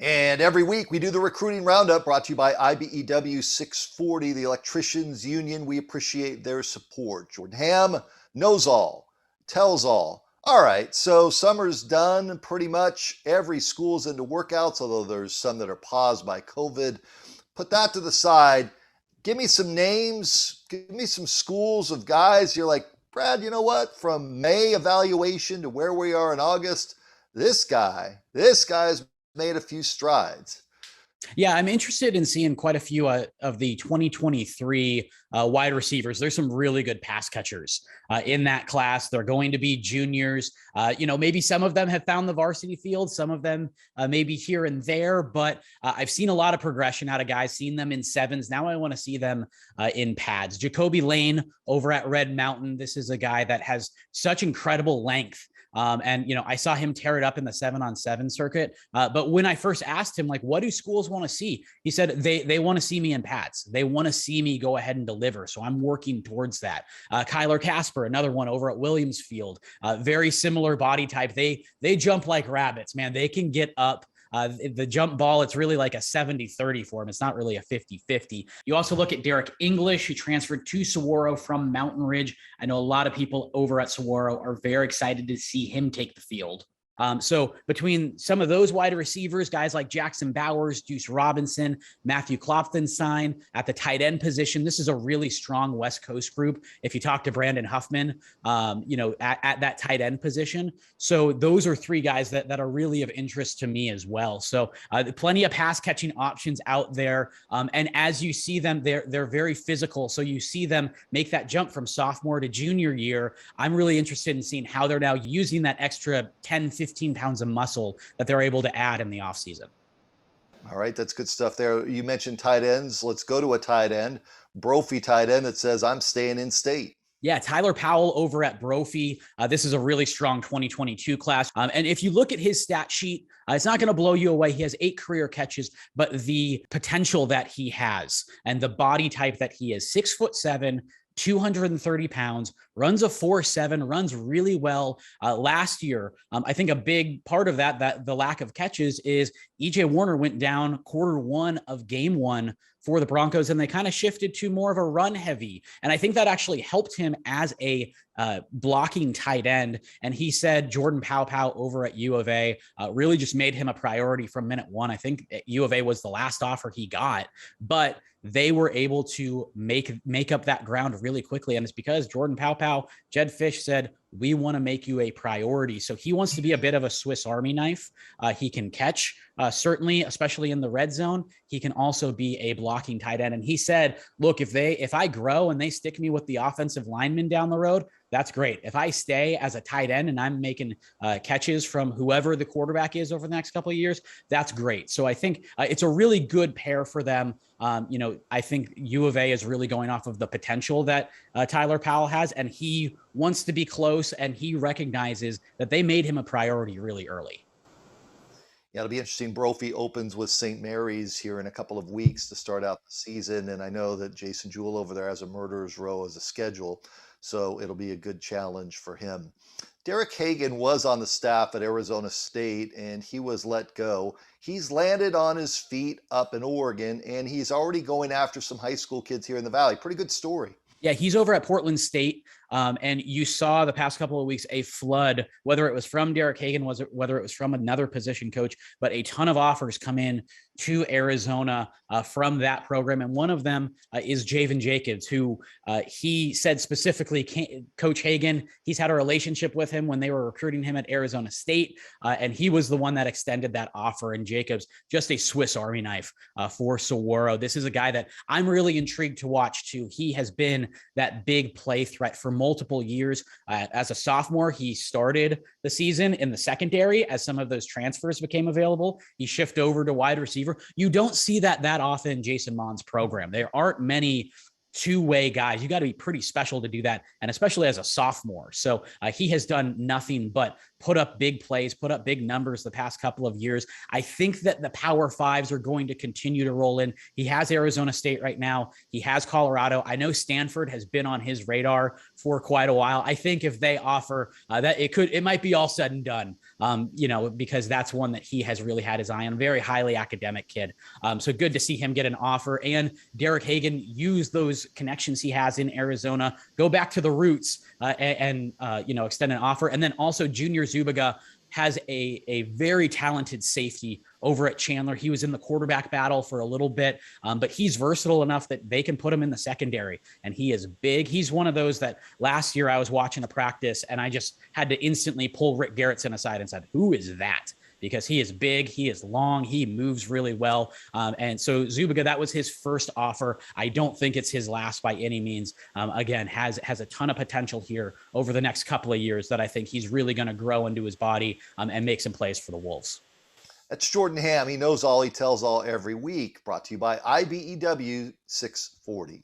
And every week we do the recruiting roundup brought to you by IBEW 640, the Electricians Union. We appreciate their support. Jordan Ham knows all, tells all. All right, so summer's done pretty much. Every school's into workouts, although there's some that are paused by COVID. Put that to the side. Give me some names. Give me some schools of guys. You're like, Brad, you know what? From May evaluation to where we are in August, this guy's made a few strides. Yeah, I'm interested in seeing quite a few of the 2023 wide receivers. There's some really good pass catchers in that class. They're going to be juniors. Maybe some of them have found the varsity field. Some of them maybe here and there, but I've seen a lot of progression out of guys, seen them in sevens. Now I want to see them in pads. Jacoby Lane over at Red Mountain. This is a guy that has such incredible length. I saw him tear it up in the 7-on-7 circuit. But when I first asked him, like, what do schools want to see? He said they want to see me in pads. They want to see me go ahead and deliver. So I'm working towards that. Casper, another one over at Williams Field, very similar body type. They jump like rabbits, man. They can get up. The jump ball, it's really like a 70-30 for him. It's not really a 50-50. You also look at Derrick English, who transferred to Saguaro from Mountain Ridge. I know a lot of people over at Saguaro are very excited to see him take the field. So between some of those wide receivers, guys like Jackson Bowers, Deuce Robinson, Matthew Klopfenstein at the tight end position, this is a really strong West Coast group. If you talk to Brandon Huffman, at that tight end position. So those are three guys that are really of interest to me as well. So plenty of pass catching options out there. And as you see them, they're very physical. So you see them make that jump from sophomore to junior year. I'm really interested in seeing how they're now using that extra 10, 15 pounds of muscle that they're able to add in the offseason. All right, that's good stuff there. You mentioned tight ends. Let's go to a tight end, Brophy tight end that says, I'm staying in state. Yeah, Tyler Powell over at Brophy. This is a really strong 2022 class. And if you look at his stat sheet, it's not going to blow you away. He has 8 career catches, but the potential that he has and the body type that he is, 6'7", 230 pounds, runs a 4.7, runs really well. Last year, I think a big part of that the lack of catches is EJ Warner went down Q1 of game 1 for the Broncos, and they kind of shifted to more of a run heavy. And I think that actually helped him as a blocking tight end. And he said Jordan Powell over at U of A really just made him a priority from minute 1. I think U of A was the last offer he got, but they were able to make up that ground really quickly. And it's because Jordan Powell, Jed Fish said, we want to make you a priority. So he wants to be a bit of a Swiss Army knife. He can catch, certainly, especially in the red zone. He can also be a blocking tight end. And he said, look, if I grow and they stick me with the offensive lineman down the road, that's great. If I stay as a tight end and I'm making catches from whoever the quarterback is over the next couple of years, that's great. So I think it's a really good pair for them. I think U of A is really going off of the potential that Tyler Powell has, and he wants to be close, and he recognizes that they made him a priority really early. Yeah, it'll be interesting. Brophy opens with St. Mary's here in a couple of weeks to start out the season, and I know that Jason Jewell over there has a murderer's row as a schedule, so it'll be a good challenge for him. Derrick Hagan was on the staff at Arizona State, and he was let go. He's landed on his feet up in Oregon, and he's already going after some high school kids here in the Valley. Pretty good story. Yeah, he's over at Portland State. And you saw the past couple of weeks a flood, whether it was from Derrick Hagan, whether it was from another position coach, but a ton of offers come in to Arizona from that program. And one of them is Javen Jacobs, who he said specifically, Coach Hagan, he's had a relationship with him when they were recruiting him at Arizona State. And he was the one that extended that offer. And Jacobs, just a Swiss Army knife for Saguaro. This is a guy that I'm really intrigued to watch too. He has been that big play threat for multiple years. As a sophomore, he started the season in the secondary as some of those transfers became available. He shifted over to wide receiver. You don't see that often in Jason Mond's program. There aren't many two-way guys. You got to be pretty special to do that, and especially as a sophomore. So he has done nothing but put up big plays, put up big numbers the past couple of years. I think that the Power Fives are going to continue to roll in. He has Arizona State right now. He has Colorado. I know Stanford has been on his radar for quite a while. I think if they offer that, it might be all said and done, because that's one that he has really had his eye on. Very highly academic kid. So good to see him get an offer, and Derrick Hagan use those connections he has in Arizona, go back to the roots and extend an offer. And then also Junior Zubaga has a very talented safety over at Chandler. He was in the quarterback battle for a little bit, but he's versatile enough that they can put him in the secondary, and he is big. He's one of those that last year I was watching a practice and I just had to instantly pull Rick Garrettson aside and said, who is that? Because he is big, he is long, he moves really well. And so Zubaga, that was his first offer. I don't think it's his last by any means. Again, has a ton of potential here over the next couple of years that I think he's really going to grow into his body and make some plays for the Wolves. That's Jordan Ham. He knows all, he tells all every week. Brought to you by IBEW 640.